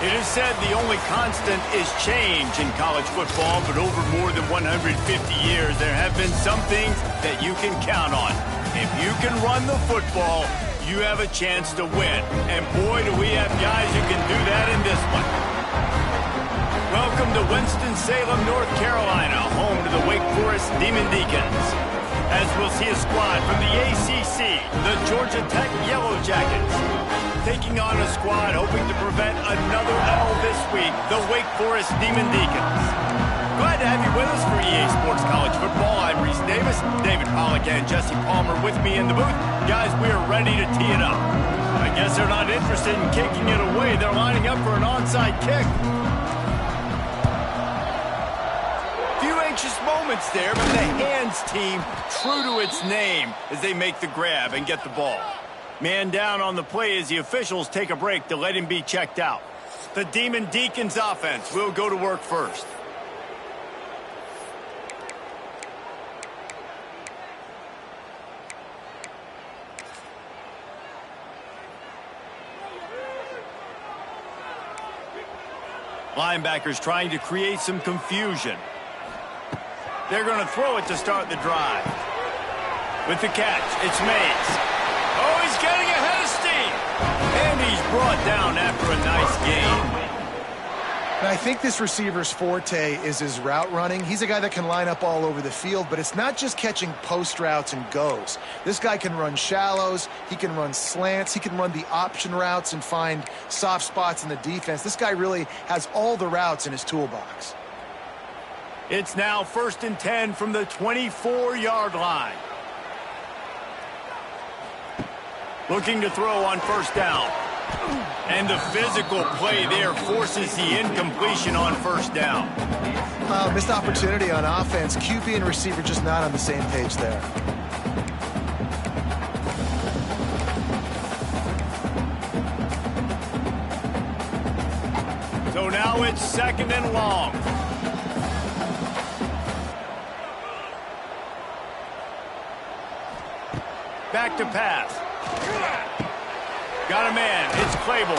It is said the only constant is change in college football, but over more than 150 years, there have been some things that you can count on. If you can run the football, you have a chance to win. And boy, do we have guys who can do that in this one. Welcome to Winston-Salem, North Carolina, home to the Wake Forest Demon Deacons. As we'll see a squad from the ACC, the Georgia Tech Yellow Jackets, taking on a squad hoping to prevent another L this week, the Wake Forest Demon Deacons. Glad to have you with us for EA Sports College Football. I'm Reese Davis, David Pollack and Jesse Palmer with me in the booth. Guys, we are ready to tee it up. I guess they're not interested in kicking it away. They're lining up for an onside kick. Few anxious moments there, but the hands team true to its name as they make the grab and get the ball. Man down on the play as the officials take a break to let him be checked out. The Demon Deacons offense will go to work first. Linebackers trying to create some confusion. They're going to throw it to start the drive. With the catch, it's Mays. Oh, he's getting ahead of steam. And he's brought down after a nice gain. And I think this receiver's forte is his route running. He's a guy that can line up all over the field, but it's not just catching post routes and goes. This guy can run shallows, he can run slants, he can run the option routes and find soft spots in the defense. This guy really has all the routes in his toolbox. It's now 1st and 10 from the 24-yard line. Looking to throw on first down. And the physical play there forces the incompletion on first down. Missed opportunity on offense. QB and receiver just not on the same page there. So now it's 2nd and long. Back to pass. Got a man. It's Claiborne.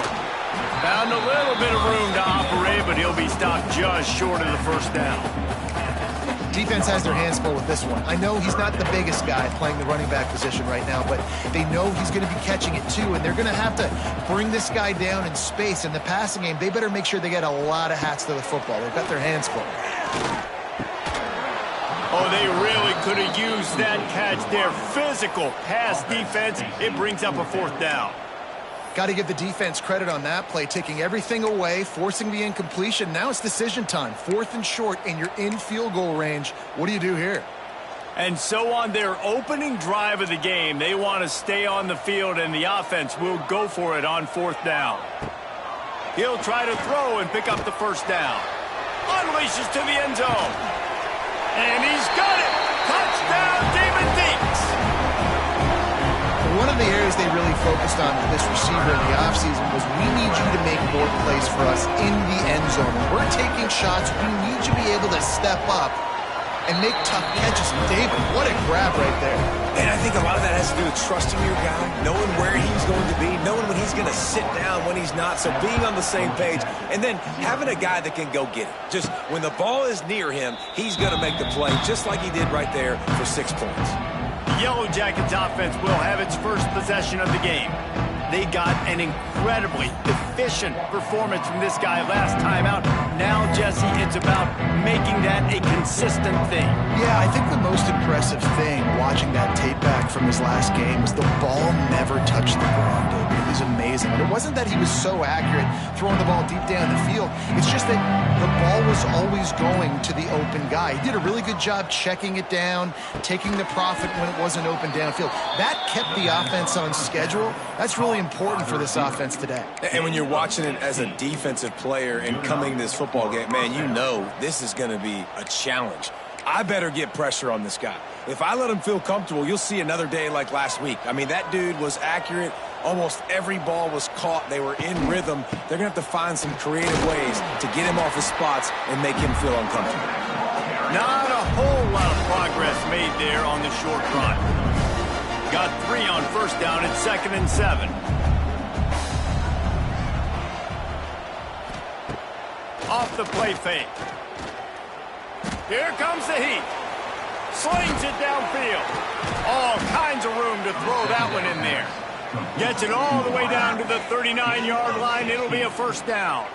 Found a little bit of room to operate, but he'll be stopped just short of the first down. Defense has their hands full with this one. I know he's not the biggest guy playing the running back position right now, but they know he's going to be catching it too, and they're going to have to bring this guy down in space. In the passing game, they better make sure they get a lot of hats to the football. They've got their hands full. Oh, they really could have used that catch there. Physical pass defense. It brings up a 4th down. Got to give the defense credit on that play, taking everything away, forcing the incompletion. Now it's decision time. 4th and short, and you're in field goal range. What do you do here? And so on their opening drive of the game, they want to stay on the field, and the offense will go for it on 4th down. He'll try to throw and pick up the first down. Unleashes to the end zone. And he's got it. Touchdown, Demon Deacons. One of the areas they really focused on with this receiver in the offseason was we need you to make more plays for us in the end zone. We're taking shots. We need you to be able to step up and make tough catches. David, what a grab right there. And I think a lot of that has to do with trusting your guy, knowing where he's going to be, knowing when he's going to sit down, when he's not, so being on the same page, and then having a guy that can go get it. Just when the ball is near him, he's going to make the play, just like he did right there for 6 points. The Yellow Jackets offense will have its first possession of the game. They got an incredibly efficient performance from this guy last time out. Now, Jesse, it's about making that a consistent thing. Yeah, I think the most impressive thing watching that tape back from his last game was the ball never touched the ground, dude. It was amazing. And it wasn't that he was so accurate throwing the ball deep down the field. It's just that the ball was always going to the open guy. He did a really good job checking it down, taking the profit when it wasn't open downfield. That kept the offense on schedule. That's really important for this offense today. And when you're watching it as a defensive player and coming this football game, man, you know this is going to be a challenge. I better get pressure on this guy. If I let him feel comfortable, you'll see another day like last week. I mean, that dude was accurate. Almost every ball was caught. They were in rhythm. They're going to have to find some creative ways to get him off his spots and make him feel uncomfortable. Not a whole lot of progress made there on the short run. Got 3 on first down at 2nd and 7. off the play fake. Here comes the heat. Slings it downfield. All kinds of room to throw that one in there. Gets it all the way down to the 39-yard line. It'll be a first down.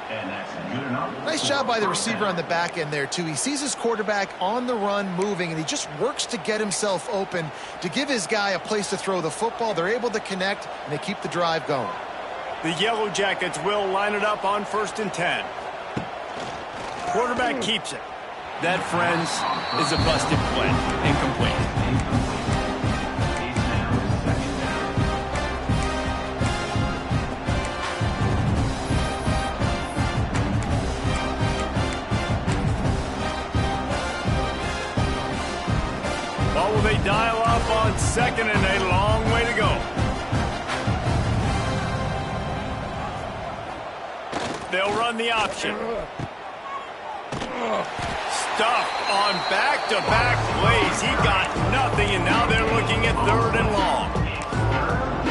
Nice job by the receiver on the back end there, too. He sees his quarterback on the run moving, and he just works to get himself open to give his guy a place to throw the football. They're able to connect, and they keep the drive going. The Yellow Jackets will line it up on 1st and 10. Quarterback keeps it. That, friends, is a busted play. Incomplete. Well, will they dial up on 2nd and a long way to go? They'll run the option. Stuffed on back-to-back plays. He got nothing, and now they're looking at 3rd and long.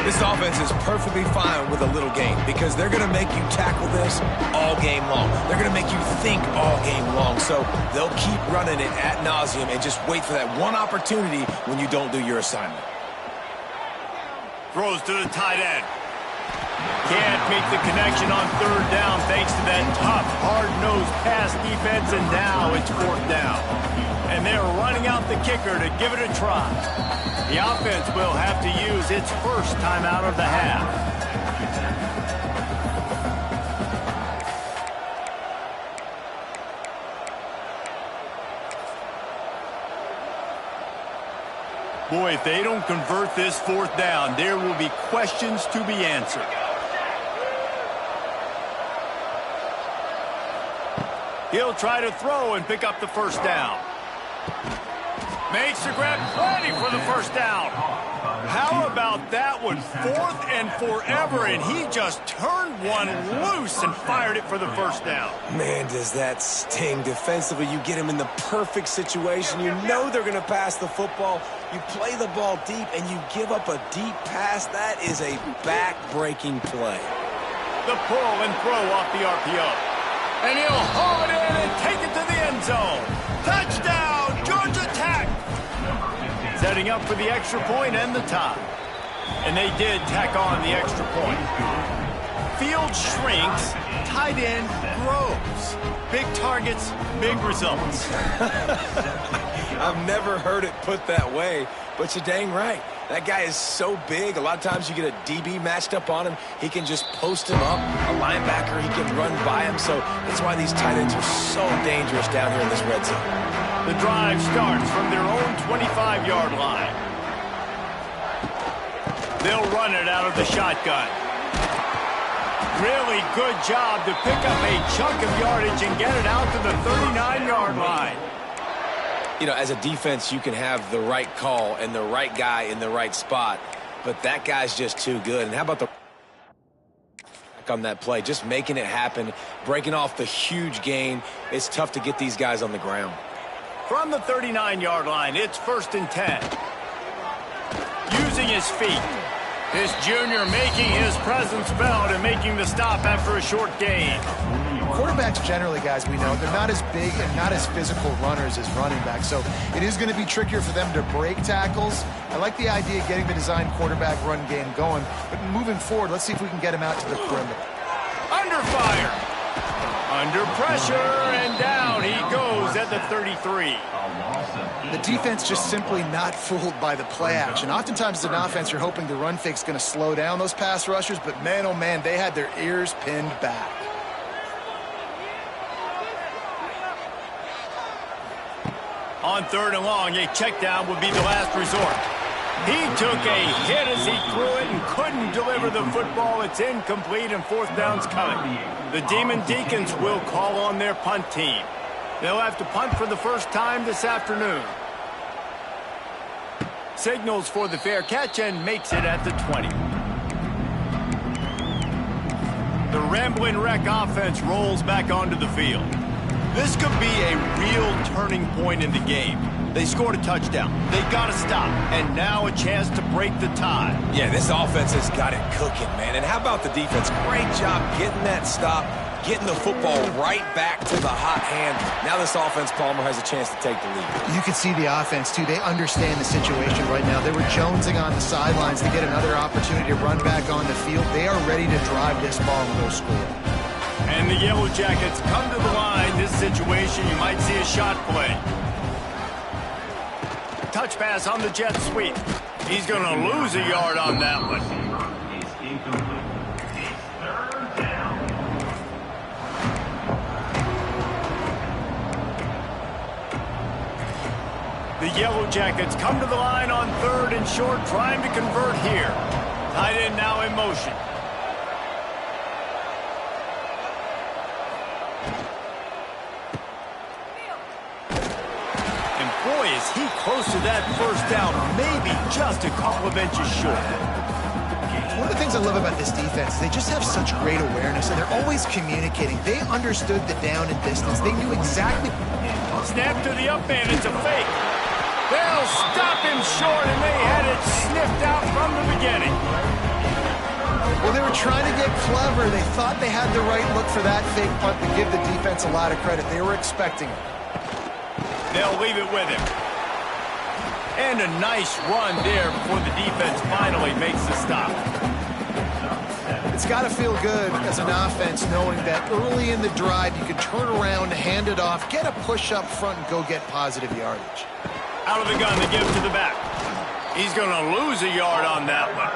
This offense is perfectly fine with a little gain because they're going to make you tackle this all game long. They're going to make you think all game long. So they'll keep running it ad nauseum and just wait for that one opportunity when you don't do your assignment. Throws to the tight end. Can't make the connection on 3rd down thanks to that tough, hard-nosed pass defense, and now it's 4th down. And they're running out the kicker to give it a try. The offense will have to use its first timeout of the half. Boy, if they don't convert this 4th down, there will be questions to be answered. He'll try to throw and pick up the 1st down. Makes the grab, plenty for the 1st down. How about that one? 4th and forever, and he just turned one loose and fired it for the 1st down. Man, does that sting. Defensively, you get him in the perfect situation. You know they're going to pass the football. You play the ball deep, and you give up a deep pass. That is a back-breaking play. The pull and throw off the RPO. And he'll haul it in and take it to the end zone. Touchdown, Georgia Tech! Setting up for the extra point and the tie. And they did tack on the extra point. Field shrinks, tight end grows. Big targets, big results. I've never heard it put that way, but you're dang right. That guy is so big. A lot of times you get a DB matched up on him. He can just post him up. A linebacker, he can run by him. So that's why these tight ends are so dangerous down here in this red zone. The drive starts from their own 25-yard line. They'll run it out of the shotgun. Really good job to pick up a chunk of yardage and get it out to the 39-yard line. You know, as a defense, you can have the right call and the right guy in the right spot, but that guy's just too good. And how about the on that play, just making it happen, breaking off the huge gain. It's tough to get these guys on the ground. From the 39-yard line, it's 1st and 10. Using his feet. This junior making his presence felt and making the stop after a short gain. Quarterbacks generally, guys, we know, they're not as big and not as physical runners as running backs, so it is going to be trickier for them to break tackles. I like the idea of getting the design quarterback run game going, but moving forward, let's see if we can get him out to the perimeter. Under fire. Under pressure, and down he goes at the 33. The defense just simply not fooled by the play action. Oftentimes as an offense, you're hoping the run fake's going to slow down those pass rushers, but man, oh man, they had their ears pinned back. On 3rd and long, a check down would be the last resort. He took a hit as he threw it and couldn't deliver the football. It's incomplete, and 4th down's coming. The Demon Deacons will call on their punt team. They'll have to punt for the first time this afternoon. Signals for the fair catch and makes it at the 20. The Ramblin' Wreck offense rolls back onto the field. This could be a real turning point in the game. They scored a touchdown. They got to stop. And now a chance to break the tie. Yeah, this offense has got it cooking, man. And how about the defense? Great job getting that stop, getting the football right back to the hot hand. Now this offense, Palmer, has a chance to take the lead. You can see the offense, too. They understand the situation right now. They were jonesing on the sidelines to get another opportunity to run back on the field. They are ready to drive this ball and go score. And the Yellow Jackets come to the line. This situation, you might see a shot play. Touch pass on the jet sweep. He's going to lose a yard on that one. The Yellow Jackets come to the line on 3rd and short, trying to convert here. Tight end now in motion. And boy, is he close to that first down, maybe just a couple of inches short. One of the things I love about this defense, they just have such great awareness, and they're always communicating. They understood the down and distance. They knew exactly. Snap to the up man, it's a fake. They'll stop him short, and they had it sniffed out from the beginning. Well, they were trying to get clever. They thought they had the right look for that fake punt to give the defense a lot of credit. They were expecting it. They'll leave it with him. And a nice run there before the defense finally makes the stop. It's got to feel good as an offense knowing that early in the drive you can turn around, hand it off, get a push up front, and go get positive yardage. Out of the gun, they give it to the back. He's going to lose a yard on that one.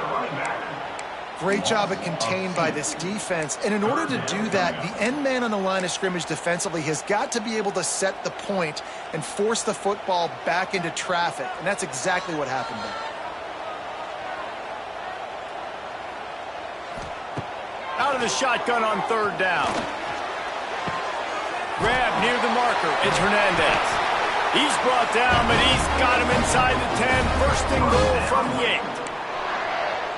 Great job at contained by this defense. And in order to do that, the end man on the line of scrimmage defensively has got to be able to set the point and force the football back into traffic. And that's exactly what happened there. Out of the shotgun on 3rd down. Grab near the marker. It's Hernandez. He's brought down, but he's got him inside the 10. First and goal from the 8.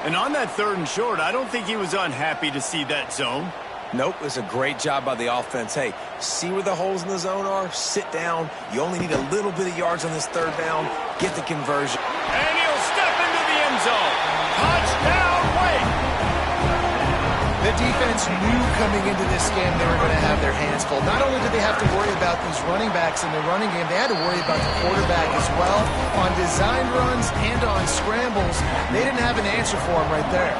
And on that 3rd and short, I don't think he was unhappy to see that zone. Nope, it's a great job by the offense. Hey, see where the holes in the zone are? Sit down. You only need a little bit of yards on this 3rd down. Get the conversion. And he'll step into the end zone. Touchdown, Wake! The defense knew coming into this game they were going to have their hands full. Not only did they have to worry about these running backs in the running game, they had to worry about the quarterback as well. On design runs and on scrambles, they didn't have an answer for him right there.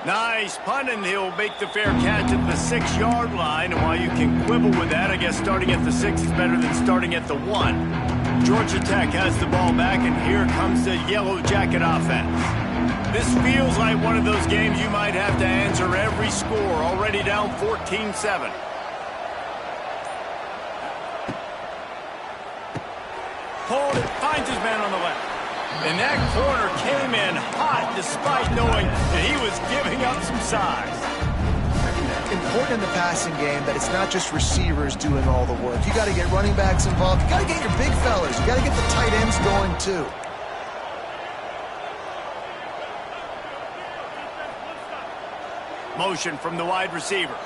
Nice punt, and he'll make the fair catch at the 6-yard line. And while you can quibble with that, I guess starting at the 6 is better than starting at the 1. Georgia Tech has the ball back, and here comes the Yellow Jacket offense. This feels like one of those games you might have to answer every score. Already down 14-7. Pulled it, finds his man on the left. And that corner came in hot despite knowing that he was giving up some size. Important in the passing game that it's not just receivers doing all the work. You got to get running backs involved. You got to get your big fellas. You got to get the tight ends going too. Motion from the wide receiver.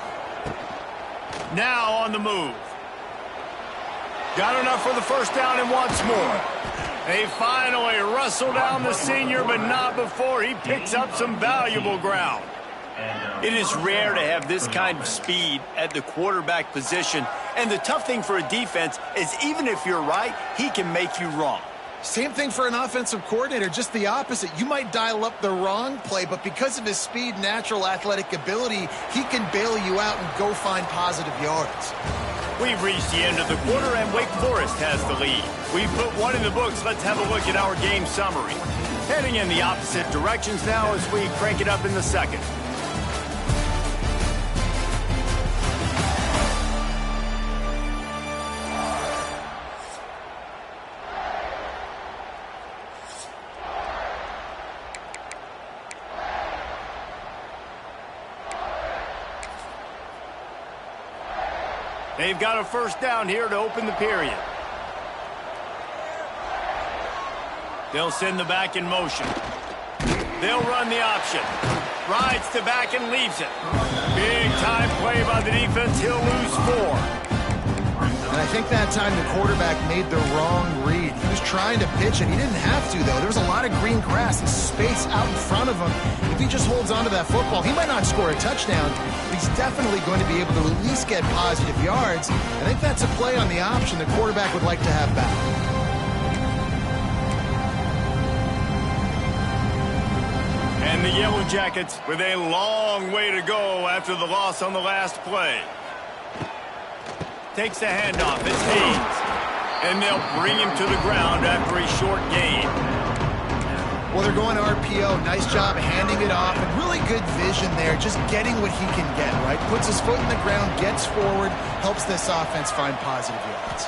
Now on the move. Got enough for the first down and wants more. They finally wrestle down the senior, but not before he picks up some valuable ground. It is rare to have this kind of speed at the quarterback position, and the tough thing for a defense is even if you're right, he can make you wrong. Same thing for an offensive coordinator, just the opposite. You might dial up the wrong play, but because of his speed, natural athletic ability, he can bail you out and go find positive yards. We've reached the end of the quarter, and Wake Forest has the lead. We've put one in the books. Let's have a look at our game summary. Heading in the opposite directions now as we crank it up in the second. They've got a first down here to open the period. They'll send the back in motion. They'll run the option. Rides to back and leaves it. Big time play by the defense. He'll lose 4. I think that time the quarterback made the wrong read. He was trying to pitch it. He didn't have to, though. There was a lot of green grass and space out in front of him. If he just holds on to that football, he might not score a touchdown, but he's definitely going to be able to at least get positive yards. I think that's a play on the option the quarterback would like to have back. And the Yellow Jackets with a long way to go after the loss on the last play. Takes the handoff. It's Haynes. And they'll bring him to the ground after a short gain. Well, they're going RPO. Nice job handing it off. And really good vision there. Just getting what he can get, right? Puts his foot in the ground, gets forward, helps this offense find positive yards.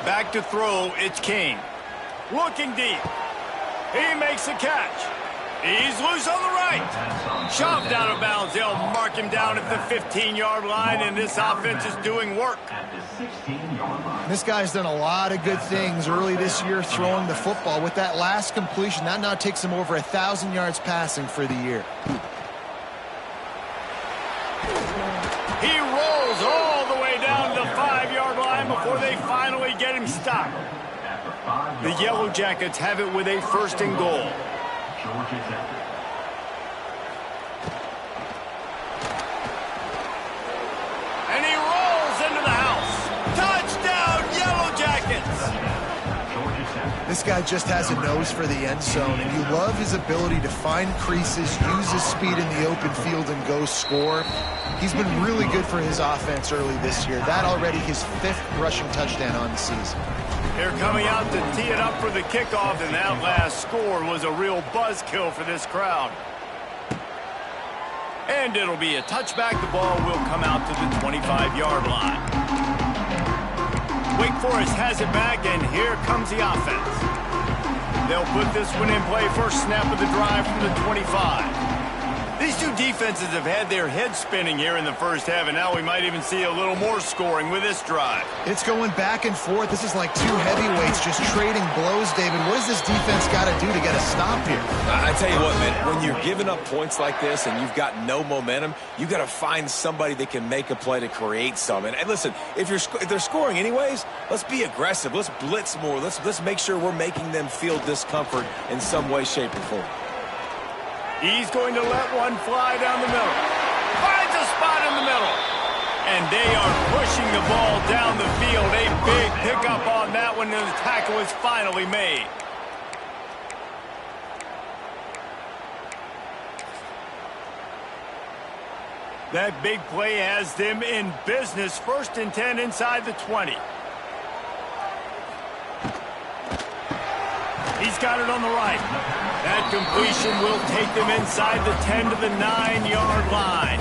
Back to throw. It's King. Looking deep. He makes a catch. He's loose on the right. Shoved out of bounds. They'll mark him down at the 15-yard line, and this offense is doing work. This guy's done a lot of good things early this year throwing the football. With that last completion, that now takes him over 1,000 yards passing for the year. He rolls all the way down to the 5-yard line before they finally get him stopped. The Yellow Jackets have it with a 1st and goal. And he rolls into the house. Touchdown, Yellow Jackets! This guy just has a nose for the end zone, and you love his ability to find creases, use his speed in the open field, and go score. He's been really good for his offense early this year. That already his 5th rushing touchdown on the season. They're coming out to tee it up for the kickoff, and that last score was a real buzzkill for this crowd. And it'll be a touchback. The ball will come out to the 25-yard line. Wake Forest has it back, and here comes the offense. They'll put this one in play. First snap of the drive from the 25. These two defenses have had their heads spinning here in the first half, and now we might even see a little more scoring with this drive. It's going back and forth. This is like two heavyweights just trading blows, David. What does this defense got to do to get a stop here? I tell you what, man, when you're giving up points like this and you've got no momentum, you got to find somebody that can make a play to create some. And listen, if they're scoring anyways, let's be aggressive. Let's blitz more. Let's make sure we're making them feel discomfort in some way, shape, or form. He's going to let one fly down the middle. Finds a spot in the middle. And they are pushing the ball down the field. A big pickup on that one, and the tackle is finally made. That big play has them in business. 1st and 10 inside the 20. He's got it on the right. That completion will take them inside the 10 to the 9-yard line.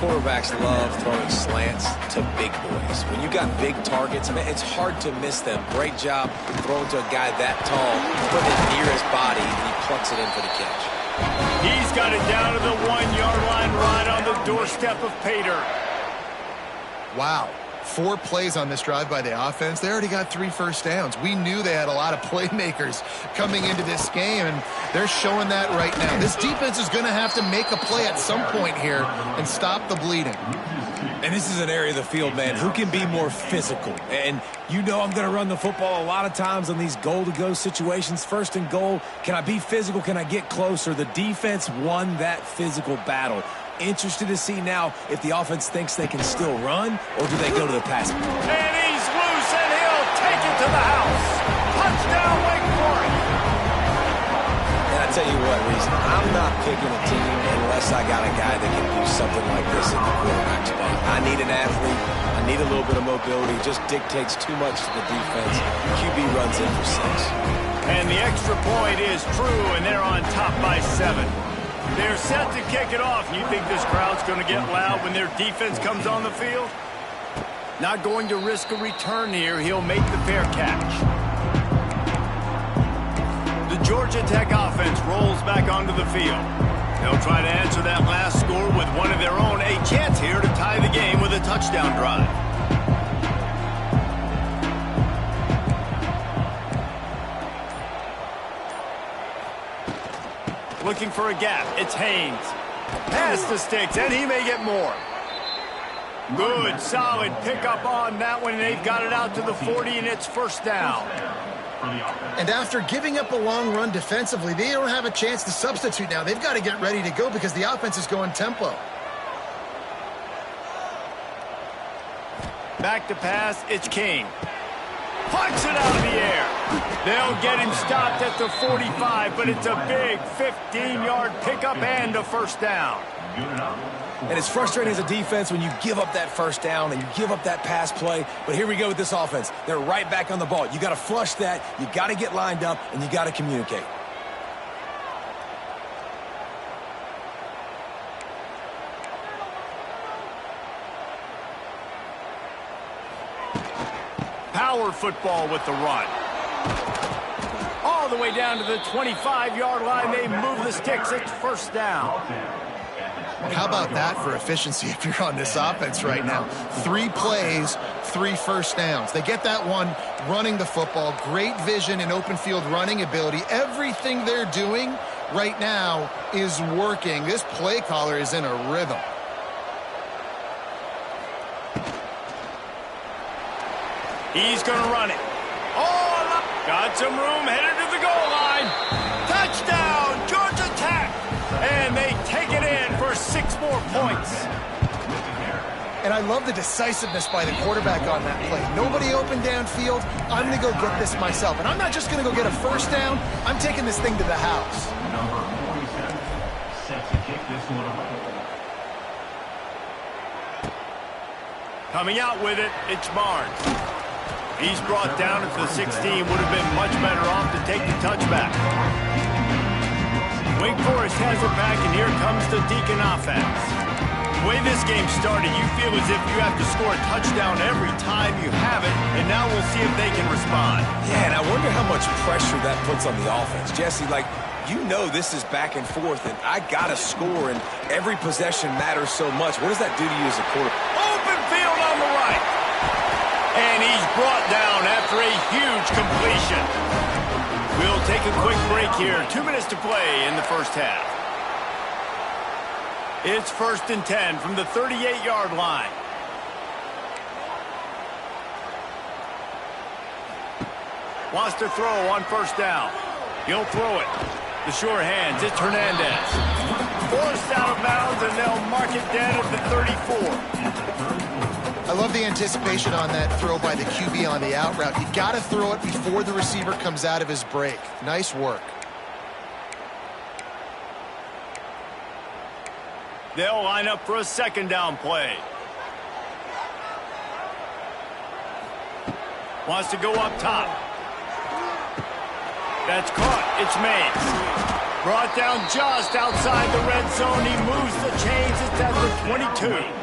Quarterbacks love throwing slants to big boys. When you got big targets, man, it's hard to miss them. Great job throwing to a guy that tall, putting it near his body, and he plucks it in for the catch. He's got it down to the 1-yard line, right on the doorstep of Pater. Wow. 4 plays on this drive by the offense. They already got 3 first downs. We knew they had a lot of playmakers coming into this game, and they're showing that right now. This defense is going to have to make a play at some point here and stop the bleeding. And this is an area of the field, man, who can be more physical. And you know I'm going to run the football a lot of times on these goal-to-go situations. 1st and goal, can I be physical? Can I get closer? The defense won that physical battle. Interested to see now if the offense thinks they can still run, or do they go to the pass? And he's loose, and he'll take it to the house. Touchdown, Wake Forest. And I tell you what, Reese, I'm not picking a team unless I got a guy that can do something like this in the quarterback spot. I need an athlete. I need a little bit of mobility. It just dictates too much to the defense. QB runs in for 6. And the extra point is true, and they're on top by 7. They're set to kick it off. You think this crowd's going to get loud when their defense comes on the field? Not going to risk a return here. He'll make the fair catch. The Georgia Tech offense rolls back onto the field. They'll try to answer that last score with one of their own. A chance here to tie the game with a touchdown drive. Looking for a gap. It's Haynes. Pass to Sticks, and he may get more. Good, solid pickup on that one, and they've got it out to the 40, and it's first down. And after giving up a long run defensively, they don't have a chance to substitute now. They've got to get ready to go because the offense is going tempo. Back to pass, it's King. Punts it out of the air. They'll get him stopped at the 45, but it's a big 15-yard pickup and a first down. And it's frustrating as a defense when you give up that first down and you give up that pass play. But here we go with this offense. They're right back on the ball. You got to flush that. You got to get lined up, and you got to communicate. Power football with the run. All the way down to the 25-yard line. They move the sticks. It's first down. How about that for efficiency if you're on this offense right now? 3 plays, 3 first downs. They get that one running the football. Great vision and open field running ability. Everything they're doing right now is working. This play caller is in a rhythm. He's going to run it. Oh, got some room, headed to the goal line. Touchdown, Georgia Tech. And they take it in for 6 more points. And I love the decisiveness by the quarterback on that play. Nobody open downfield. I'm going to go get this myself. And I'm not just going to go get a first down. I'm taking this thing to the house. Number 47 set to kick this one away. Coming out with it, it's Barnes. He's brought down at the 16. Would have been much better off to take the touchback. Wake Forest has it back, and here comes the Deacon offense. The way this game started, you feel as if you have to score a touchdown every time you have it, and now we'll see if they can respond. Yeah, and I wonder how much pressure that puts on the offense. Jesse, like, you know this is back and forth, and I got to score, and every possession matters so much. What does that do to you as a quarterback? Open field on the right. And he's brought down after a huge completion. We'll take a quick break here. 2 minutes to play in the first half. It's 1st and 10 from the 38-yard line. Wants to throw on first down. He'll throw it. The sure hands, it's Hernandez. Forced out of bounds, and they'll mark it dead at the 34. I love the anticipation on that throw by the QB on the out route. You got to throw it before the receiver comes out of his break. Nice work. They'll line up for a 2nd down play. Wants to go up top. That's caught. It's Mays. Brought down just outside the red zone. He moves the chains. It's at the 22.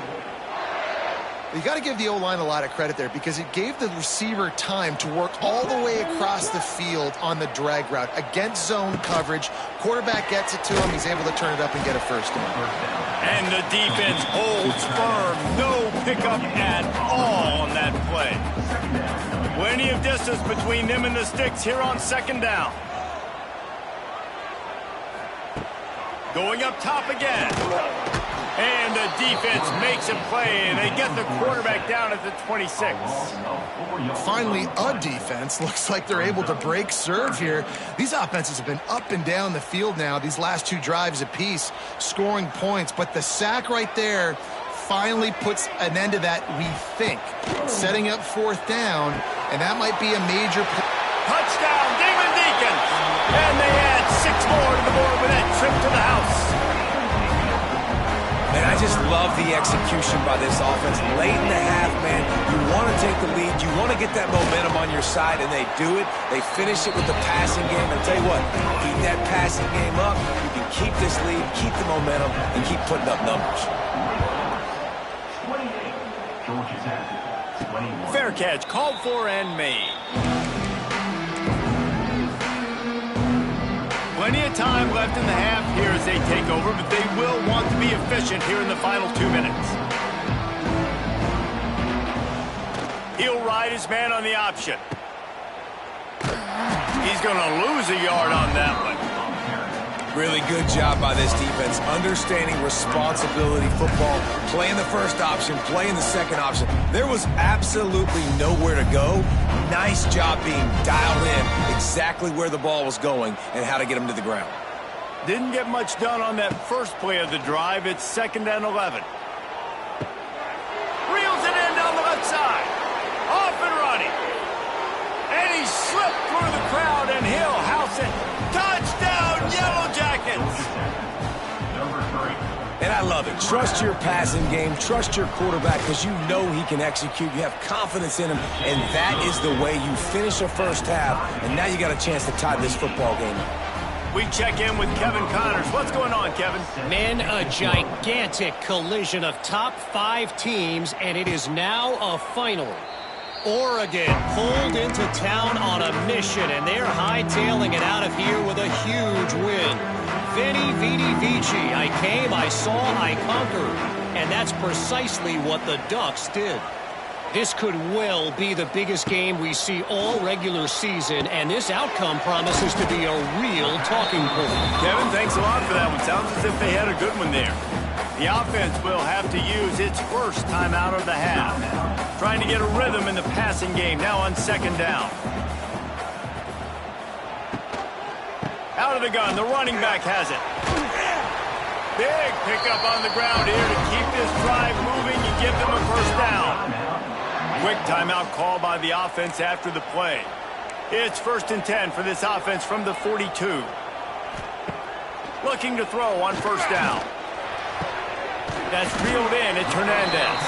You got to give the O-line a lot of credit there because it gave the receiver time to work all the way across the field on the drag route against zone coverage. Quarterback gets it to him. He's able to turn it up and get a first down. And the defense holds firm. No pickup at all on that play. Plenty of distance between them and the sticks here on 2nd down. Going up top again. And the defense makes a play, and they get the quarterback down at the 26. Finally, a defense. Looks like they're able to break serve here. These offenses have been up and down the field now, these last 2 drives apiece, scoring points. But the sack right there finally puts an end to that, we think. Setting up 4th down, and that might be a major touchdown, Demon Deacons! And they add 6 more to the board with that trip to the house. And I just love the execution by this offense. Late in the half, man, you want to take the lead. You want to get that momentum on your side, and they do it. They finish it with the passing game. And tell you what, keep that passing game up. You can keep this lead, keep the momentum, and keep putting up numbers. 28, Georgia Tech. 21. Fair catch, called for and made. Plenty of time left in the half here as they take over, but they will want to be efficient here in the final 2 minutes. He'll ride his man on the option. He's going to lose a yard on that one. Really good job by this defense, understanding responsibility football, playing the first option, playing the second option. There was absolutely nowhere to go. Nice job being dialed in exactly where the ball was going and how to get him to the ground. Didn't get much done on that first play of the drive. It's 2nd and 11. Reels it in down the left side. Off and running. And he slipped through the crowd, and he'll house it. Touchdown, Yellow Jackets! Number 3. And I love it. Trust your passing game. Trust your quarterback because you know he can execute. You have confidence in him, and that is the way you finish a first half. And now you got a chance to tie this football game up. We check in with Kevin Connors. What's going on, Kevin? Men, a gigantic collision of top 5 teams, and it is now a final. Oregon pulled into town on a mission, and they're hightailing it out of here with a huge win. Veni, vidi, vici. I came, I saw, I conquered. And that's precisely what the Ducks did. This could well be the biggest game we see all regular season, and this outcome promises to be a real talking point. Kevin, thanks a lot for that one. Sounds as if they had a good one there. The offense will have to use its first timeout of the half. Trying to get a rhythm in the passing game, now on 2nd down. Out of the gun, the running back has it. Big pickup on the ground here to keep this drive moving and give them a first down. Quick timeout call by the offense after the play. It's 1st and 10 for this offense from the 42. Looking to throw on 1st down. That's reeled in. It's Hernandez.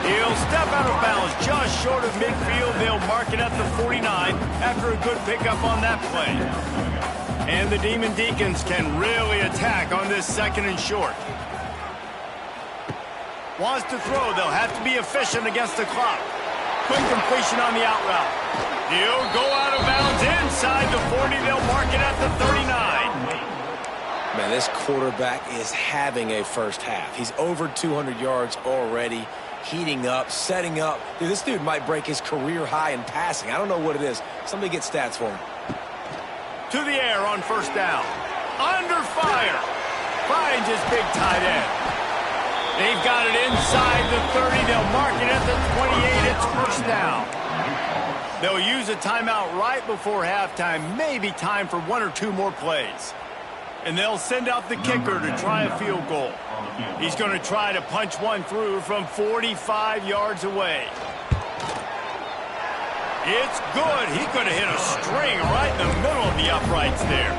He'll step out of bounds just short of midfield. They'll mark it at the 49 after a good pickup on that play. And the Demon Deacons can really attack on this 2nd and short. Wants to throw. They'll have to be efficient against the clock. Quick completion on the out route. He'll go out of bounds inside the 40. They'll mark it at the 39. Man, this quarterback is having a first half. He's over 200 yards already, heating up, setting up. Dude, this dude might break his career high in passing. I don't know what it is. Somebody get stats for him. To the air on 1st down. Under fire. Finds his big tight end. They've got it inside the 30. They'll mark it at the 28. It's 1st down. They'll use a timeout right before halftime. Maybe time for 1 or 2 more plays. And they'll send out the kicker to try a field goal. He's going to try to punch one through from 45 yards away. It's good. He could have hit a string right in the middle of the uprights there.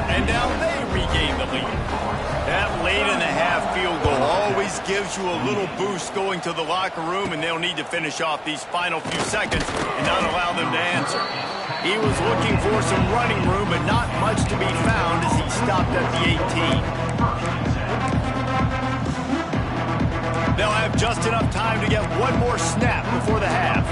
And now they regain the lead. That late in the half field goal always gives you a little boost going to the locker room, and they'll need to finish off these final few seconds and not allow them to answer. He was looking for some running room, but not much to be found as he stopped at the 18. They'll have just enough time to get one more snap before the half.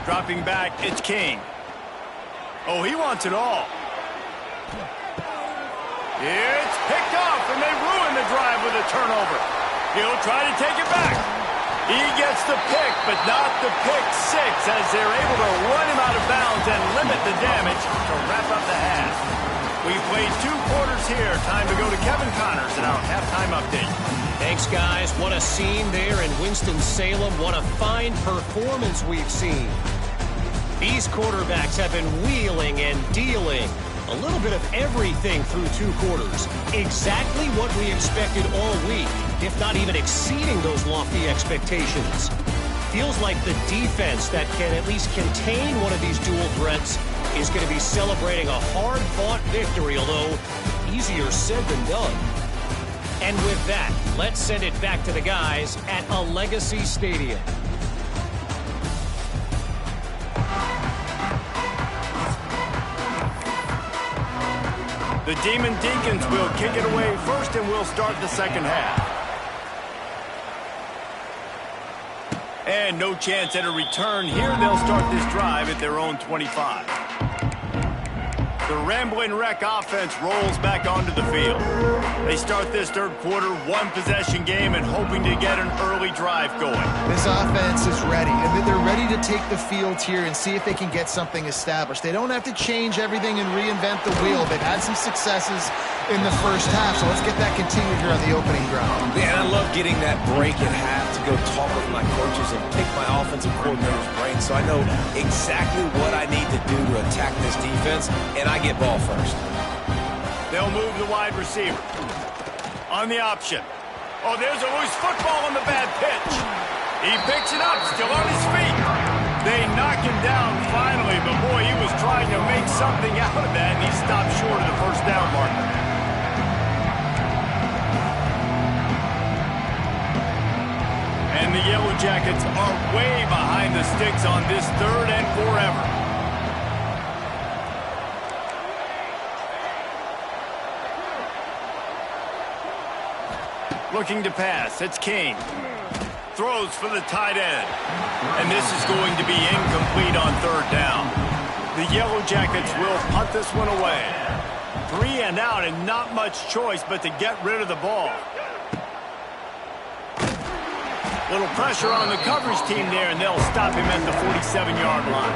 Dropping back, it's King. Oh, he wants it all. It's picked off, and they ruin the drive with a turnover. He'll try to take it back. He gets the pick, but not the pick six, as they're able to run him out of bounds and limit the damage to wrap up the half. We've played 2 quarters here. Time to go to Kevin Connors in our halftime update. Thanks, guys. What a scene there in Winston-Salem. What a fine performance we've seen. These quarterbacks have been wheeling and dealing. A little bit of everything through 2 quarters. Exactly what we expected all week, if not even exceeding those lofty expectations. Feels like the defense that can at least contain one of these dual threats is going to be celebrating a hard-fought victory, although easier said than done. And with that, let's send it back to the guys at a Legacy Stadium. The Demon Deacons will kick it away first, and we'll start the 2nd half. And no chance at a return here. They'll start this drive at their own 25. The Rambling Wreck offense rolls back onto the field. They start this third quarter one-possession game and hoping to get an early drive going. This offense is ready, and they're ready to take the field here and see if they can get something established. They don't have to change everything and reinvent the wheel. They've had some successes in the first half, so let's get that continued here on the opening drive. Man, I love getting that break at half to go talk with my coaches and pick my offensive coordinator's brain so I know exactly what I need to do to attack this defense, and I get ball first. They'll move the wide receiver. On the option. Oh, there's a loose football on the bad pitch. He picks it up, still on his feet. They knock him down finally, but boy, he was trying to make something out of that, and he stopped short of the first down marker. And the Yellow Jackets are way behind the sticks on this third and forever. Looking to pass, it's King. Throws for the tight end. And this is going to be incomplete on third down. The Yellow Jackets will punt this one away. 3 and out and not much choice but to get rid of the ball. Little pressure on the coverage team there, and they'll stop him at the 47-yard line.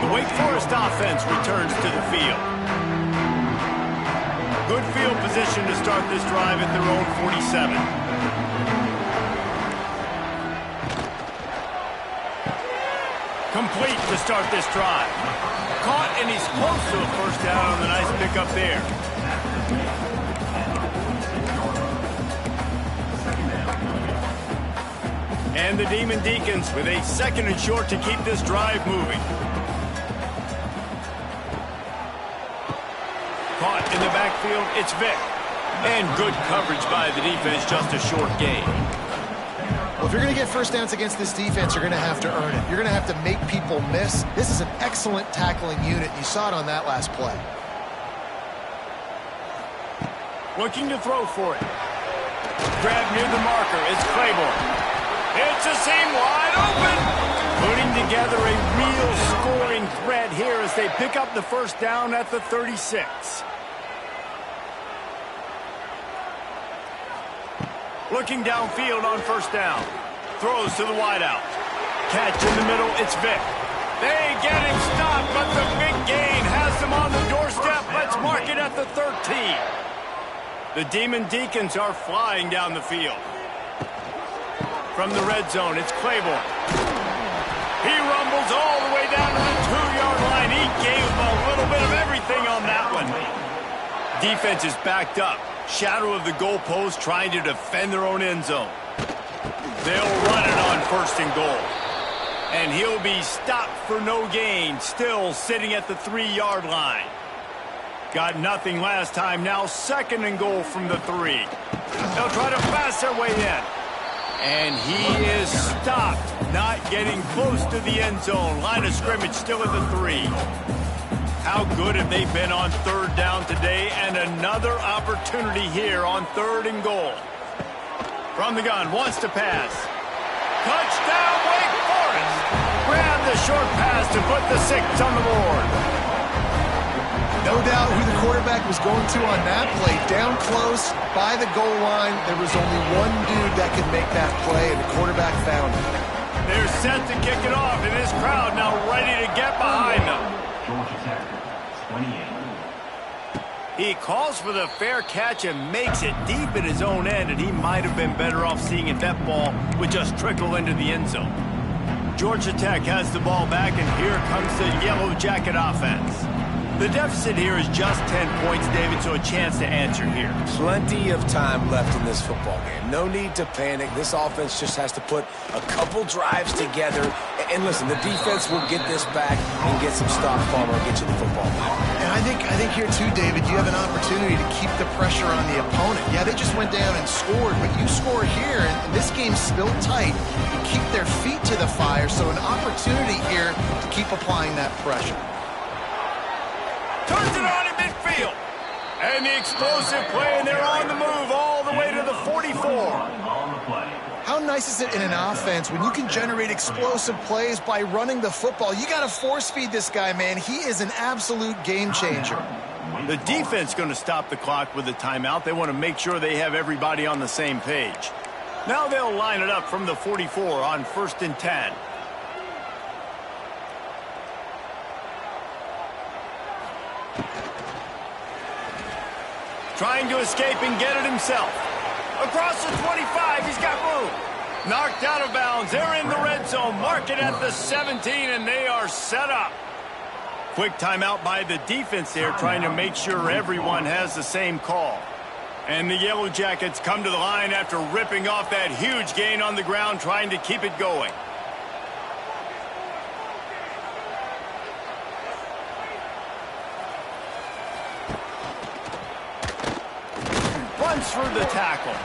The Wake Forest offense returns to the field. Good field position to start this drive at their own 47. Complete to start this drive. Caught, and he's close to a first down on the nice pickup there. And the Demon Deacons with a second and short to keep this drive moving. Caught in the backfield, it's Vick. And good coverage by the defense, just a short gain. Well, if you're going to get first downs against this defense, you're going to have to earn it. You're going to have to make people miss. This is an excellent tackling unit. You saw it on that last play. Looking to throw for it. Grab near the marker, it's Claiborne. It's a seam wide open. Putting together a real scoring threat here as they pick up the first down at the 36. Looking downfield on first down. Throws to the wideout. Catch in the middle, it's Vick. They get him stopped, but the big gain has them on the doorstep. Let's mark it at the 13. The Demon Deacons are flying down the field. From the red zone, it's Claiborne. He rumbles all the way down to the 2-yard line. He gave him a little bit of everything on that one. Defense is backed up. Shadow of the goalpost trying to defend their own end zone. They'll run it on first and goal. And he'll be stopped for no gain, still sitting at the 3-yard line. Got nothing last time, now second and goal from the 3. They'll try to pass their way in. And he is stopped, not getting close to the end zone. Line of scrimmage still at the 3. How good have they been on third down today? And another opportunity here on third and goal. From the gun, wants to pass. Touchdown, Wake Forest! Grab the short pass to put the 6 on the board. No doubt who the quarterback was going to on that play. Down close, by the goal line, there was only one dude that could make that play, and the quarterback found it. They're set to kick it off, and this crowd now ready to get behind them. Georgia Tech, 28. He calls for the fair catch and makes it deep in his own end, and he might have been better off seeing if that ball would just trickle into the end zone. Georgia Tech has the ball back, and here comes the Yellow Jacket offense. The deficit here is just 10 points, David, so a chance to answer here. Plenty of time left in this football game. No need to panic. This offense just has to put a couple drives together. And listen, the defense will get this back and get some stops, Palmer, and get you the football back. And I think here, too, David, you have an opportunity to keep the pressure on the opponent. Yeah, they just went down and scored, but you score here, and this game's still tight. You keep their feet to the fire, so an opportunity here to keep applying that pressure. Turns it on in midfield. And the explosive play, and they're on the move all the way to the 44. On the play. How nice is it in an offense when you can generate explosive plays by running the football? You got to force feed this guy, man. He is an absolute game changer. The defense going to stop the clock with a timeout. They want to make sure they have everybody on the same page. Now they'll line it up from the 44 on 1st and 10. Trying to escape and get it himself. Across the 25, he's got room. Knocked out of bounds. They're in the red zone. Mark it at the 17, and they are set up. Quick timeout by the defense there, trying to make sure everyone has the same call. And the Yellow Jackets come to the line after ripping off that huge gain on the ground, trying to keep it going. Runs through the tackle.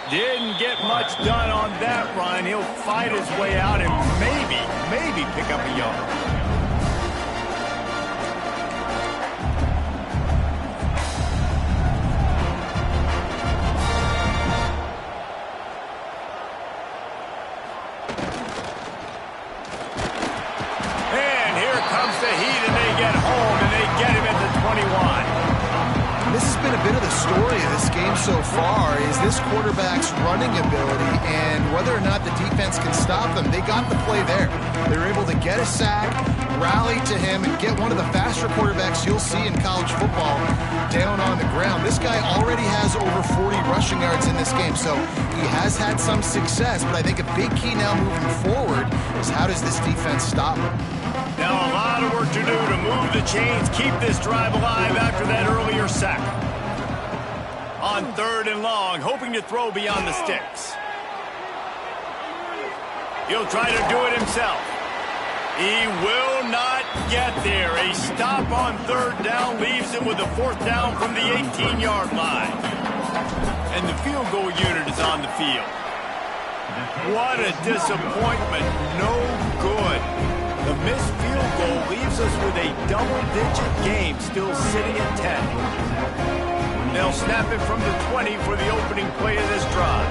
Didn't get much done on that run. He'll fight his way out and maybe pick up a yard. Story of this game so far is this quarterback's running ability, and whether or not the defense can stop them. They got the play there. They were able to get a sack, rally to him, and get one of the faster quarterbacks you'll see in college football down on the ground. This guy already has over 40 rushing yards in this game, so he has had some success, but I think a big key now moving forward is how does this defense stop him? Now a lot of work to do to move the chains, keep this drive alive after that earlier sack. On 3rd and long, hoping to throw beyond the sticks. He'll try to do it himself. He will not get there. A stop on 3rd down leaves him with a 4th down from the 18-yard line. And the field goal unit is on the field. What a disappointment. No good. The missed field goal leaves us with a double-digit game still sitting at 10. They'll snap it from the 20 for the opening play of this drive.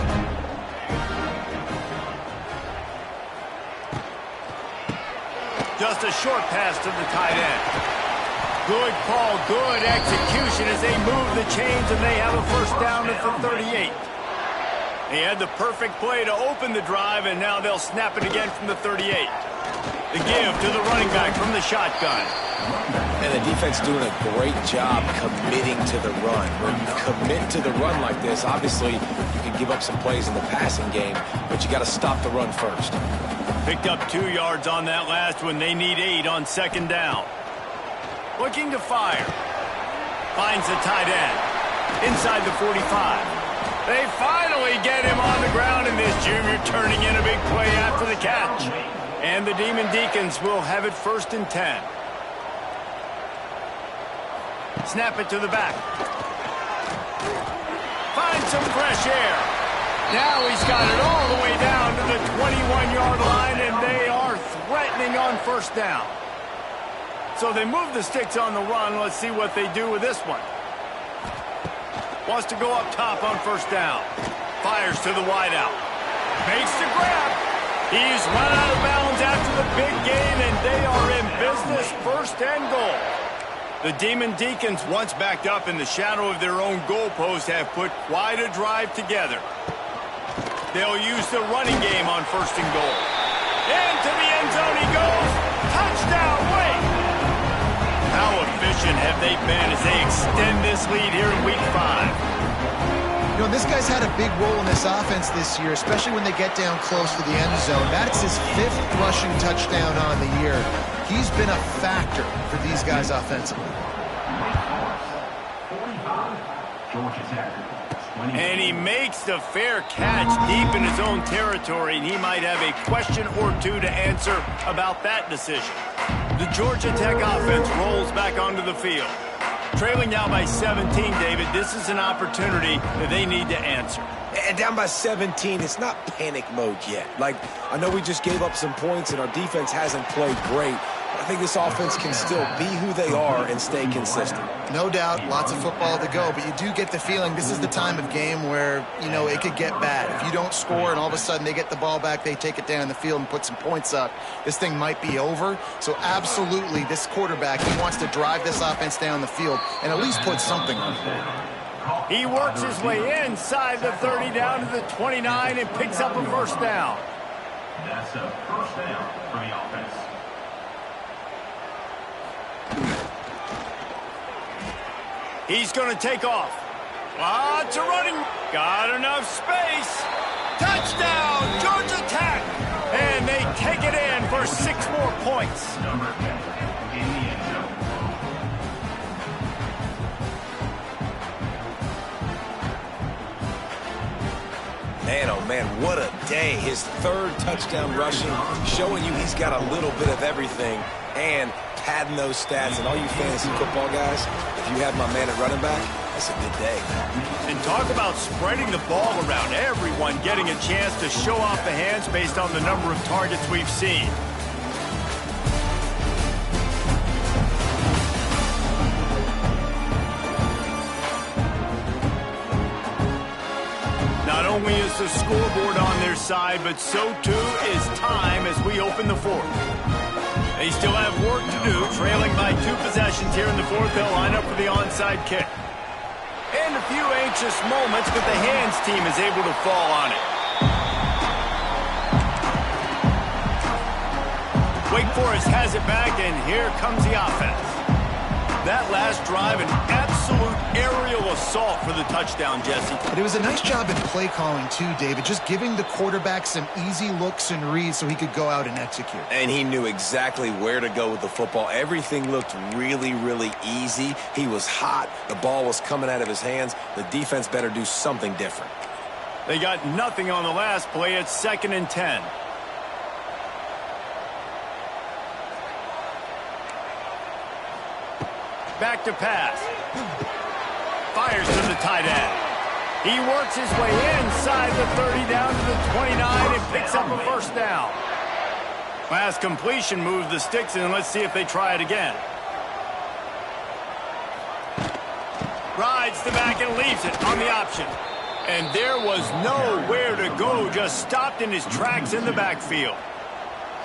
Just a short pass to the tight end. Good call, good execution as they move the chains, and they have a 1st down at the 38. They had the perfect play to open the drive, and now they'll snap it again from the 38. The give to the running back from the shotgun. And the defense doing a great job committing to the run. When you commit to the run like this, obviously you can give up some plays in the passing game, but you got to stop the run first. Picked up 2 yards on that last one. They need 8 on 2nd down. Looking to fire. Finds the tight end. Inside the 45. They finally get him on the ground, and this junior turning in a big play after the catch. And the Demon Deacons will have it 1st and 10. Snap it to the back. Find some fresh air. Now he's got it all the way down to the 21-yard line, and they are threatening on 1st down. So they move the sticks on the run. Let's see what they do with this one. Wants to go up top on 1st down. Fires to the wideout. Makes the grab. He's run out of bounds after the big gain, and they are in business, 1st and goal. The Demon Deacons, once backed up in the shadow of their own goalpost, have put quite a drive together. They'll use the running game on 1st and goal. Into the end zone he goes. Touchdown, Wake! How efficient have they been as they extend this lead here in Week 5? You know, this guy's had a big role in this offense this year, especially when they get down close to the end zone. That's his 5th rushing touchdown on the year. He's been a factor for these guys offensively. And he makes the fair catch deep in his own territory, and he might have a question or two to answer about that decision. The Georgia Tech offense rolls back onto the field. Trailing now by 17, David, this is an opportunity that they need to answer. And down by 17, it's not panic mode yet. Like, I know we just gave up some points and our defense hasn't played great, I think this offense can still be who they are and stay consistent. No doubt, lots of football to go, but you do get the feeling this is the time of game where, you know, it could get bad. If you don't score and all of a sudden they get the ball back, they take it down the field and put some points up, this thing might be over. So absolutely, this quarterback, he wants to drive this offense down the field and at least put something on it. He works his way inside the 30 down to the 29 and picks up a first down. That's a first down for the offense. He's going to take off. Lots of running. Got enough space. Touchdown, Georgia Tech. And they take it in for 6 more points. Number 10 in the end zone. Man, oh man, what a day. His 3rd touchdown rushing, showing you he's got a little bit of everything and padding those stats. And all you fantasy football guys, if you have my man at running back, that's a good day. And talk about spreading the ball around. Everyone getting a chance to show off the hands based on the number of targets we've seen. Not only is the scoreboard on their side, but so too is time as we open the 4th. They still have work to do, trailing by 2 possessions here in the 4th. They'll line up for the onside kick. And a few anxious moments, but the hands team is able to fall on it. Wake Forest has it back, and here comes the offense. That last drive, an absolute aerial assault for the touchdown, Jesse. But it was a nice job in play calling too, David, just giving the quarterback some easy looks and reads so he could go out and execute. And he knew exactly where to go with the football. Everything looked really, really easy. He was hot. The ball was coming out of his hands. The defense better do something different. They got nothing on the last play. It's 2nd and 10. Back to pass. Fires to the tight end. He works his way inside the 30 down to the 29 and picks up a first down. Last completion moves the sticks in. Let's see if they try it again. Rides the back and leaves it on the option. And there was nowhere to go, just stopped in his tracks in the backfield.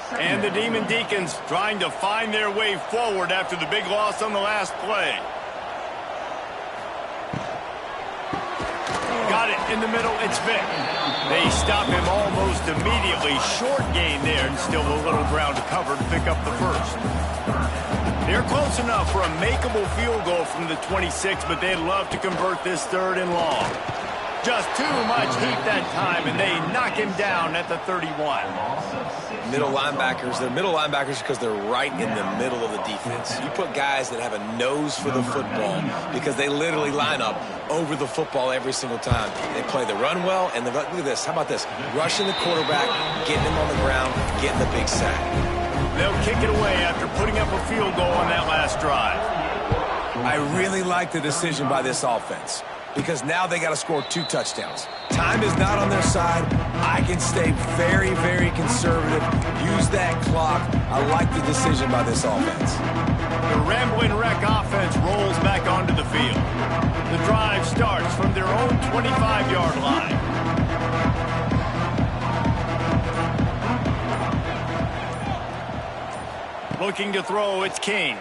And the Demon Deacons trying to find their way forward after the big loss on the last play. Got it in the middle. It's Vic. They stop him almost immediately. Short gain there, and still a little ground to cover to pick up the first. They're close enough for a makeable field goal from the 26, but they'd love to convert this 3rd and long. Just too much heat that time, and they knock him down at the 31. Middle linebackers, they're middle linebackers because they're right in the middle of the defense. You put guys that have a nose for the football because they literally line up over the football every single time. They play the run well, and look at this. How about this? Rushing the quarterback, getting him on the ground, getting the big sack. They'll kick it away after putting up a field goal on that last drive. I really like the decision by this offense because now they got to score 2 touchdowns. Time is not on their side. I can stay very, very conservative. Use that clock. I like the decision by this offense. The Rambling Wreck offense rolls back onto the field. The drive starts from their own 25-yard line. Looking to throw, it's King.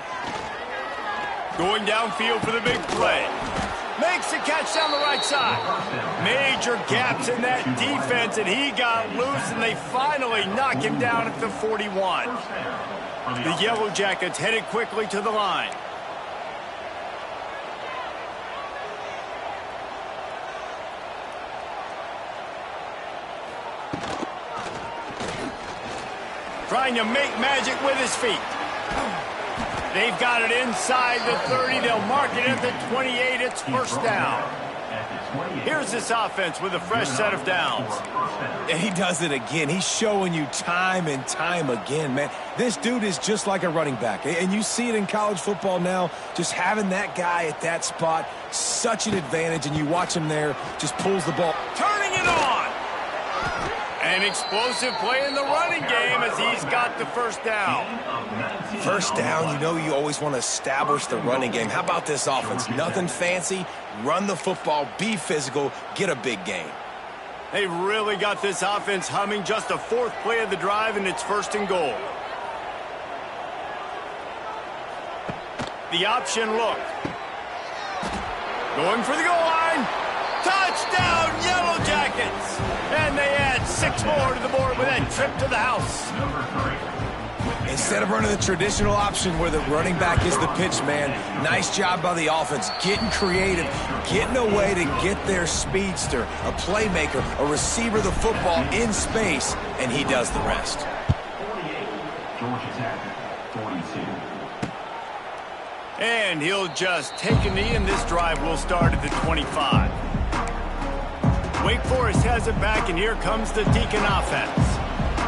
Going downfield for the big play. Makes the catch down the right side. Major gaps in that defense, and he got loose, and they finally knock him down at the 41. The Yellow Jackets headed quickly to the line. Trying to make magic with his feet. They've got it inside the 30. They'll mark it at the 28. It's first down. Here's this offense with a fresh set of downs. And he does it again. He's showing you time and time again, man. This dude is just like a running back. And you see it in college football now. Just having that guy at that spot, such an advantage. And you watch him there, just pulls the ball. Turning it on. An explosive play in the running game as he's got the first down. First down, you know you always want to establish the running game. How about this offense? Nothing fancy. Run the football, be physical, get a big gain. They really got this offense humming. Just a fourth play of the drive, and it's first and goal. The option look. Going for the goal line. Touchdown, Yellow Jackets! And they add 6 more to the board with that trip to the house. Instead of running the traditional option where the running back is the pitch man, nice job by the offense, getting creative, getting a way to get their speedster, a playmaker, a receiver the football in space, and he does the rest. 48, Georgia Tech, 42. And he'll just take a knee, and this drive will start at the 25. Wake Forest has it back, and here comes the Deacon offense.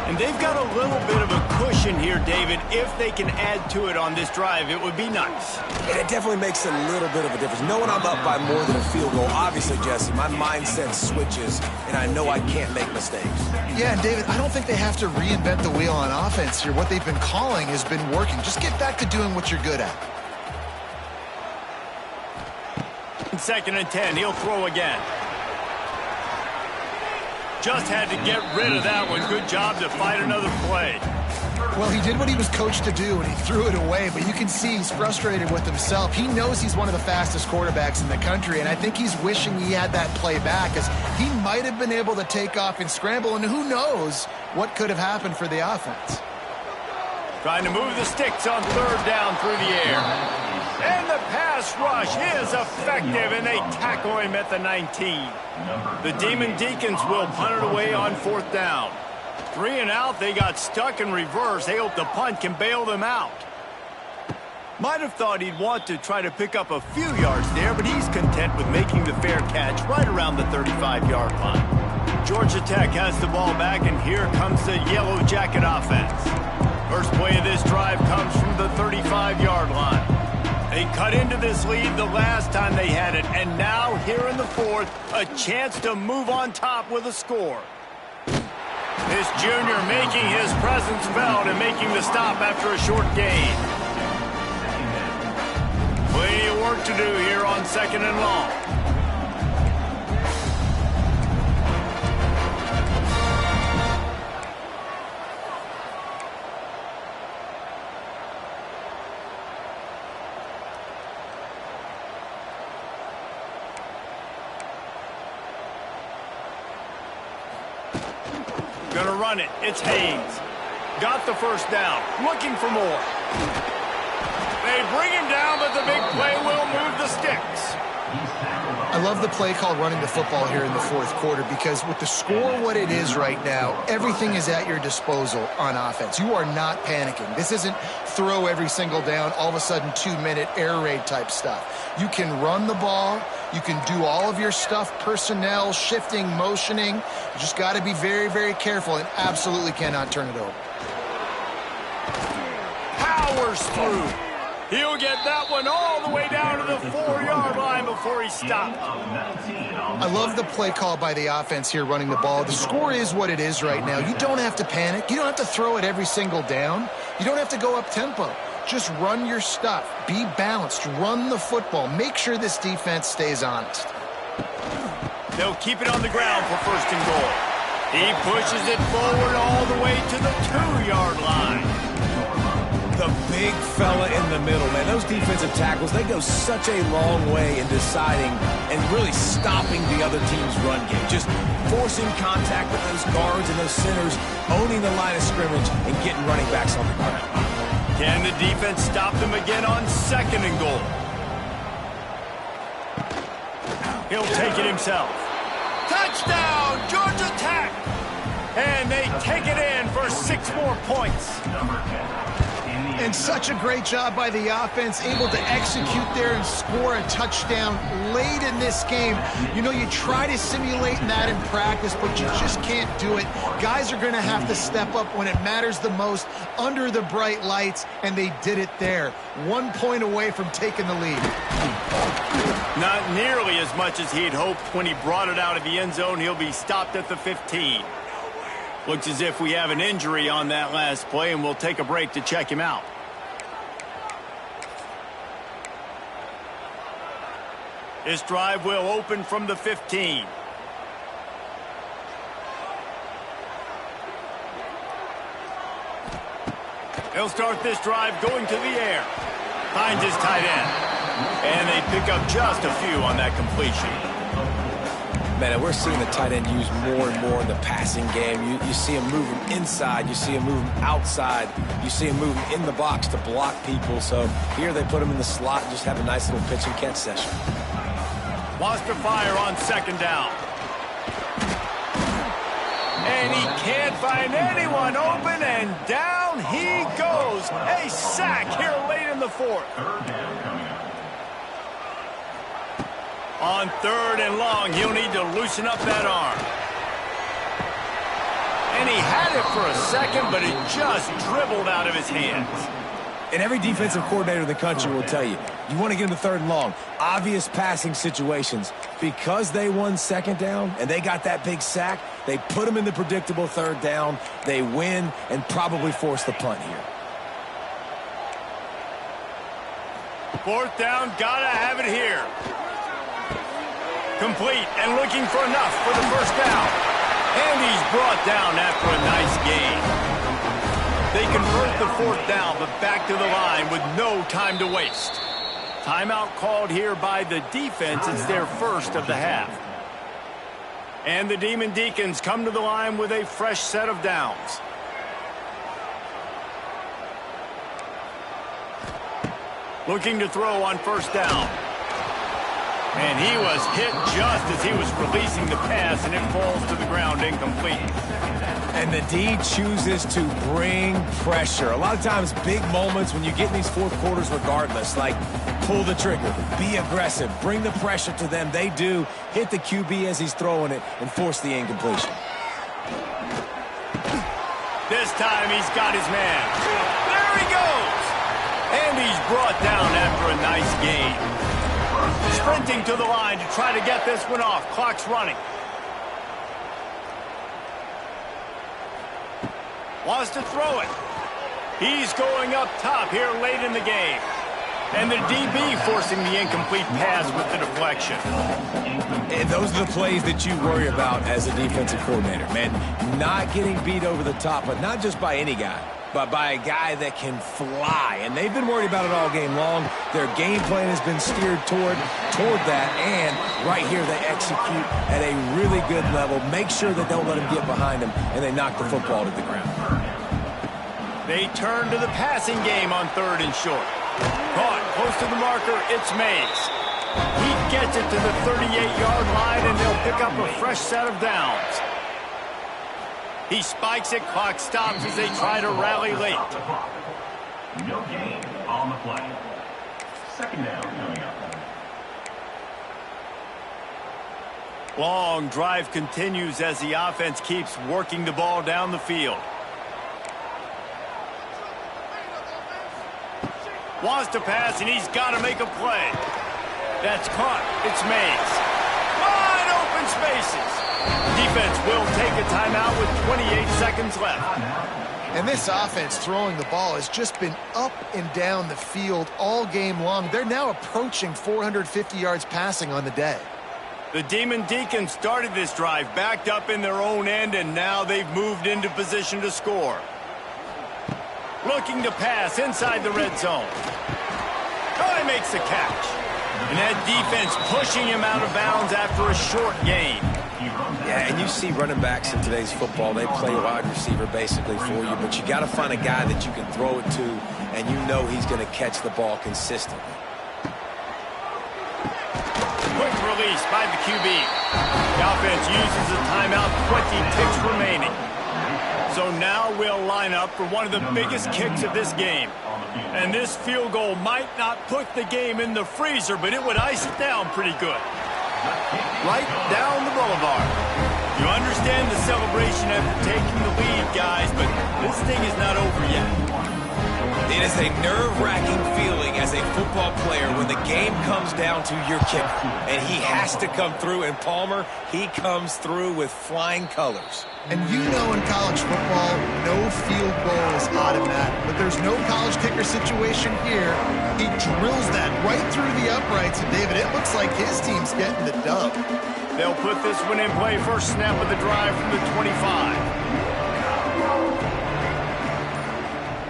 And they've got a little bit of a cushion here, David. If they can add to it on this drive, it would be nice. It definitely makes a little bit of a difference. Knowing I'm up by more than a field goal, obviously, Jesse, my mindset switches, and I know I can't make mistakes. Yeah, and David, I don't think they have to reinvent the wheel on offense here. What they've been calling has been working. Just get back to doing what you're good at. 2nd and 10, he'll throw again. Just had to get rid of that one. Good job to fight another play. Well, he did what he was coached to do, and he threw it away, but you can see he's frustrated with himself. He knows he's one of the fastest quarterbacks in the country, and I think he's wishing he had that play back, as he might have been able to take off and scramble, and who knows what could have happened for the offense. Trying to move the sticks on 3rd down through the air. And the pass rush is effective, and they tackle him at the 19. The Demon Deacons will punt it away on 4th down. 3 and out, they got stuck in reverse. They hope the punt can bail them out. Might have thought he'd want to try to pick up a few yards there, but he's content with making the fair catch right around the 35-yard line. Georgia Tech has the ball back, and here comes the Yellow Jacket offense. First play of this drive comes from the 35-yard line. They cut into this lead the last time they had it, and now here in the 4th, a chance to move on top with a score. This junior making his presence felt and making the stop after a short gain. Plenty of work to do here on 2nd and long. Gonna run it. It's Haynes. Got the first down. Looking for more. They bring him down, but the big play will move the sticks. I love the play call running the football here in the 4th quarter, because with the score what it is right now, everything is at your disposal on offense. You are not panicking. This isn't throw every single down, all of a sudden 2-minute air raid type stuff. You can run the ball. You can do all of your stuff, personnel, shifting, motioning. You just got to be very, very careful and absolutely cannot turn it over. Powers through. He'll get that one all the way down to the 4-yard line before he stopped. I love the play call by the offense here running the ball. The score is what it is right now. You don't have to panic. You don't have to throw it every single down. You don't have to go up tempo. Just run your stuff. Be balanced. Run the football. Make sure this defense stays honest. They'll keep it on the ground for 1st and goal. He pushes it forward all the way to the 2-yard line. The big fella in the middle, man. Those defensive tackles, they go such a long way in deciding and really stopping the other team's run game. Just forcing contact with those guards and those centers, owning the line of scrimmage, and getting running backs on the ground. Can the defense stop them again on 2nd and goal? He'll take it himself. Touchdown, Georgia Tech! And they take it in for 6 more points. And such a great job by the offense, able to execute there and score a touchdown late in this game. You know, you try to simulate that in practice, but you just can't do it. Guys are going to have to step up when it matters the most under the bright lights, and they did it there. 1 point away from taking the lead. Not nearly as much as he'd hoped when he brought it out of the end zone. He'll be stopped at the 15. Looks as if we have an injury on that last play, and we'll take a break to check him out. This drive will open from the 15. He'll start this drive going to the air. Finds his tight end. And they pick up just a few on that completion. Man, we're seeing the tight end used more and more in the passing game. You see him moving inside. You see him moving outside. You see him moving in the box to block people. So here they put him in the slot and just have a nice little pitch and catch session. Wants to fire on second down. And he can't find anyone open, and down he goes. A sack here late in the fourth. On third and long, he'll need to loosen up that arm. And he had it for a second, but it just dribbled out of his hands. And every defensive coordinator in the country will tell you, you want to get him to third and long. Obvious passing situations. Because they won second down and they got that big sack, they put him in the predictable third down. They win and probably force the punt here. Fourth down, gotta have it here. Complete and looking for enough for the first down. And he's brought down after a nice gain. They convert the fourth down, but back to the line with no time to waste. Timeout called here by the defense. It's their first of the half. And the Demon Deacons come to the line with a fresh set of downs. Looking to throw on first down. And he was hit just as he was releasing the pass, and it falls to the ground incomplete. And the D chooses to bring pressure. A lot of times, big moments when you get in these fourth quarters regardless, like pull the trigger, be aggressive, bring the pressure to them. They do hit the QB as he's throwing it and force the incompletion. This time he's got his man. There he goes! And he's brought down after a nice gain. Sprinting to the line to try to get this one off. Clock's running. Wants to throw it. He's going up top here late in the game. And the DB forcing the incomplete pass with the deflection. And those are the plays that you worry about as a defensive coordinator, man. Not getting beat over the top, but not just by any guy, but by a guy that can fly. And they've been worried about it all game long. Their game plan has been steered toward that. And right here they execute at a really good level. Make sure they don't let him get behind him, and they knock the football to the ground. They turn to the passing game on third and short. Caught close to the marker, it's Mays. He gets it to the 38-yard line, and they'll pick up a fresh set of downs. He spikes it, clock stops as they try to rally late. No gain on the play. Second down coming up. Long drive continues as the offense keeps working the ball down the field. Wants to pass, and he's got to make a play. That's caught. It's Mays. Wide open spaces. Defense will take a timeout with 28 seconds left. And this offense throwing the ball has just been up and down the field all game long. They're now approaching 450 yards passing on the day. The Demon Deacons started this drive backed up in their own end, and now they've moved into position to score. Looking to pass inside the red zone. Guy makes the catch. And that defense pushing him out of bounds after a short gain. Yeah, and you see running backs in today's football, they play wide receiver basically for you, but you got to find a guy that you can throw it to, and you know he's going to catch the ball consistently. Quick release by the QB. The offense uses a timeout, 20 ticks remaining. So now we'll line up for one of the biggest kicks of this game. And this field goal might not put the game in the freezer, but it would ice it down pretty good. Right down the boulevard. You understand the celebration after taking the lead, guys, but this thing is not over yet. It is a nerve-wracking feeling as a football player when the game comes down to your kicker. And he has to come through, and Palmer, he comes through with flying colors. And you know in college football, no field goal is automatic. But there's no college kicker situation here. He drills that right through the uprights. And, David, it looks like his team's getting the dub. They'll put this one in play. First snap of the drive from the 25.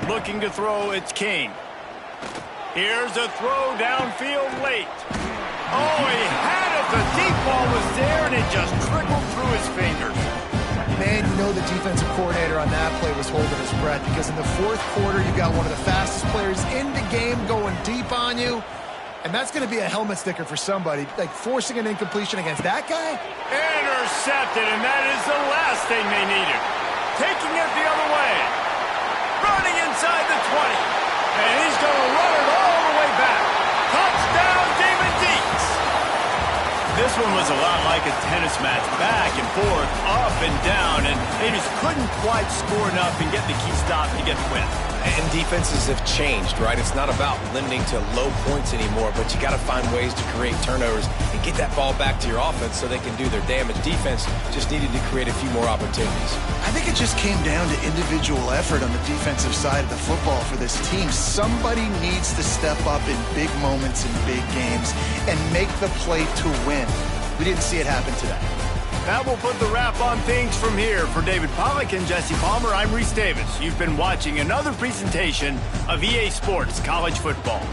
Looking to throw, it's King. Here's a throw downfield late. Oh, he had it. The deep ball was there, and it just trickled through his fingers. Man, you know the defensive coordinator on that play was holding his breath because in the fourth quarter, you got one of the fastest players in the game going deep on you. And that's going to be a helmet sticker for somebody, like forcing an incompletion against that guy. Intercepted, and that is the last thing they needed. Taking it the other way. Running inside the 20. And he's going to run it all the way back. Touchdown, David Deeks. This one was a lot like a tennis match. Back and forth, up and down. And they just couldn't quite score enough and get the key stop to get the win. And defenses have changed, right? It's not about limiting to low points anymore, but you got to find ways to create turnovers and get that ball back to your offense so they can do their damage. Defense just needed to create a few more opportunities. I think it just came down to individual effort on the defensive side of the football for this team. Somebody needs to step up in big moments in big games and make the play to win. We didn't see it happen today. That will put the wrap on things from here. For David Pollack and Jesse Palmer, I'm Reese Davis. You've been watching another presentation of EA Sports College Football.